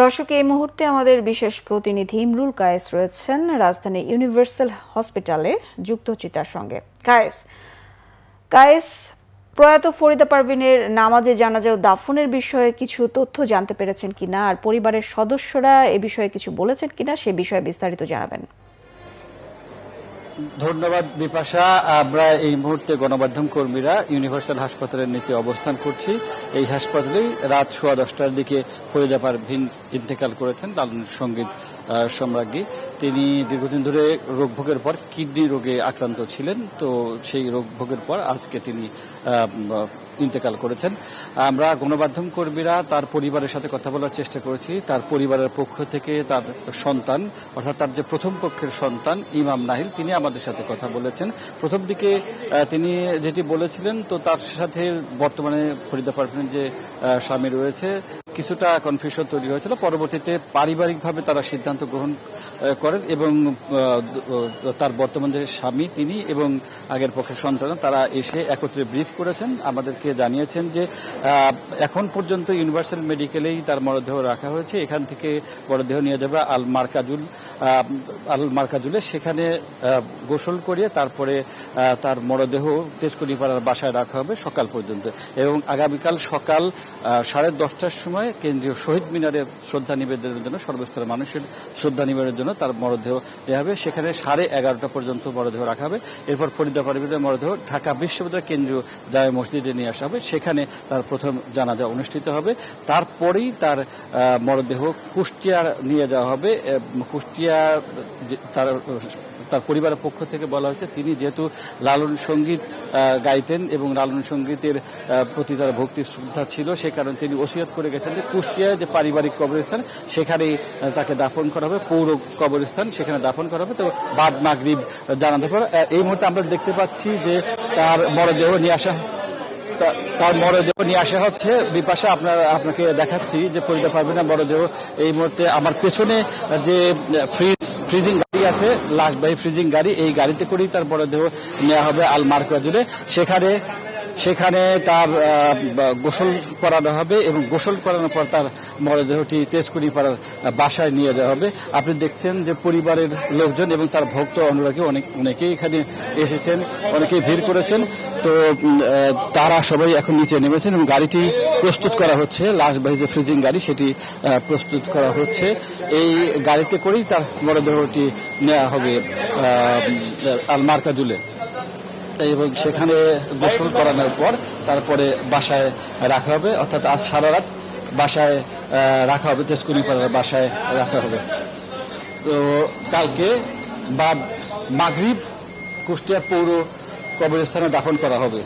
দর্শক, এই মুহূর্তে আমাদের বিশেষ প্রতিনিধি ইমরুল কায়েস রয়েছেন রাজধানীর ইউনিভার্সাল হসপিটালে যুক্ত চিতার সঙ্গে। কায়েস, প্রয়াত ফরিদা পারভিনের নামাজে জানাজা ও দাফনের বিষয়ে কিছু তথ্য জানতে পেরেছেন কিনা, আর পরিবারের সদস্যরা এ বিষয়ে কিছু বলেছেন কিনা সে বিষয়ে বিস্তারিত জানাবেন। ধন্যবাদ বিপাশা। আমরা এই মুহূর্তে গণমাধ্যম কর্মীরা ইউনিভার্সাল হাসপাতালের নিচে অবস্থান করছি। এই হাসপাতালেই রাত 10:15টার দিকে ফরিদা পারভিন ইন্তেকাল করেছেন, লালন সঙ্গীত সম্রাজ্ঞী। তিনি দীর্ঘদিন ধরে রোগভোগের পর কিডনি রোগে আক্রান্ত ছিলেন। তো সেই রোগভোগের পর আজকে তিনি ইন্তেকাল করেছেন। আমরা গণমাধ্যম কর্মীরা তার পরিবারের সাথে কথা বলার চেষ্টা করেছি। তার পরিবারের পক্ষ থেকে তার সন্তান, অর্থাৎ তার যে প্রথম পক্ষের সন্তান ইমাম নাহিল, তিনি আমাদের সাথে কথা বলেছেন। প্রথম দিকে তিনি যেটি বলেছিলেন, তো তার সাথে বর্তমানে ফরিদা পারভিনের যে স্বামী রয়েছে কিছুটা কনফিউশন তৈরি হয়েছিল। পরবর্তীতে পারিবারিকভাবে তারা সিদ্ধান্ত গ্রহণ করেন এবং তার বর্তমান যে স্বামী তিনি এবং আগের পক্ষের সন্তান তারা এসে একত্রে ব্রিফ করেছেন, আমাদেরকে জানিয়েছেন যে এখন পর্যন্ত ইউনিভার্সাল মেডিকেলেই তার মরদেহ রাখা হয়েছে। এখান থেকে মরদেহ নিয়ে যাবে আল মার্কাজুলে, সেখানে গোসল করিয়ে তারপরে তার মরদেহ তেজকুনিপাড়ার বাসায় রাখা হবে সকাল পর্যন্ত, এবং আগামীকাল সকাল 10:30টার সময় কেন্দ্রীয় শহীদ মিনারে শ্রদ্ধা নিবেদনের জন্য, সর্বস্তরের মানুষের শ্রদ্ধা নিবেদনের জন্য তার মরদেহ দেওয়া হবে। সেখানে 11:30টা পর্যন্ত মরদেহ রাখা হবে। এরপর ফরিদা পারভিনের মরদেহ ঢাকা বিশ্ববিদ্যালয় কেন্দ্রীয় জামে মসজিদে নিয়ে আসা হবে, সেখানে তার প্রথম জানাজা অনুষ্ঠিত হবে। তারপরেই তার মরদেহ কুষ্টিয়া নিয়ে যাওয়া হবে। কুষ্টিয়া তার পরিবারের পক্ষ থেকে বলা হয়েছে তিনি যেহেতু লালন সঙ্গীত গাইতেন এবং লালন সঙ্গীতের প্রতি তার ভক্তি শ্রদ্ধা ছিল, সে কারণে তিনি ওসিয়ত করে গেছেন যে কুষ্টিয়ায় যে পারিবারিক কবরস্থান সেখানেই তাকে দাফন করা হবে, পৌর কবরস্থান, সেখানে দাফন করা হবে। তো বাদ মাগরিব জানাতে পারে। এই মুহূর্তে আমরা দেখতে পাচ্ছি যে তার মরদেহ নিয়ে আসা হচ্ছে। বিপাশা, আপনাকে দেখাচ্ছি যে ফরিদা পারভিনের মরদেহ এই মুহূর্তে আমার পেছনে যে ফ্রিজিং গাড়ি আছে, লাশবাহী ফ্রিজিং গাড়ি, এই গাড়িতে করেই তার মরদেহ নেওয়া হবে আল মার্কাজুলে। সেখানে তার গোসল করানো হবে এবং গোসল করানোর পর তার মরদেহটি তেজকুনিপাড়ার বাসায় নিয়ে যাওয়া হবে। আপনি দেখছেন যে পরিবারের লোকজন এবং তার ভক্ত অনুরাগী অনেকেই এখানে এসেছেন, অনেকেই ভিড় করেছেন। তো তারা সবাই এখন নিচে নেমেছেন এবং গাড়িটি প্রস্তুত করা হচ্ছে, লাশবাহী যে ফ্রিজিং গাড়ি সেটি প্রস্তুত করা হচ্ছে। এই গাড়িতে করেই তার মরদেহটি নেওয়া হবে আল মার্কাজুলে এবং সেখানে গোসল করানোর পর তারপরে বাসায় রাখা হবে, অর্থাৎ আজ সারা রাত বাসায় রাখা হবে, তেজকুনিপাড়ার বাসায় রাখা হবে। তো কালকে বাদ মাগরিব কুষ্টিয়া পৌর কবরস্থানে দাফন করা হবে।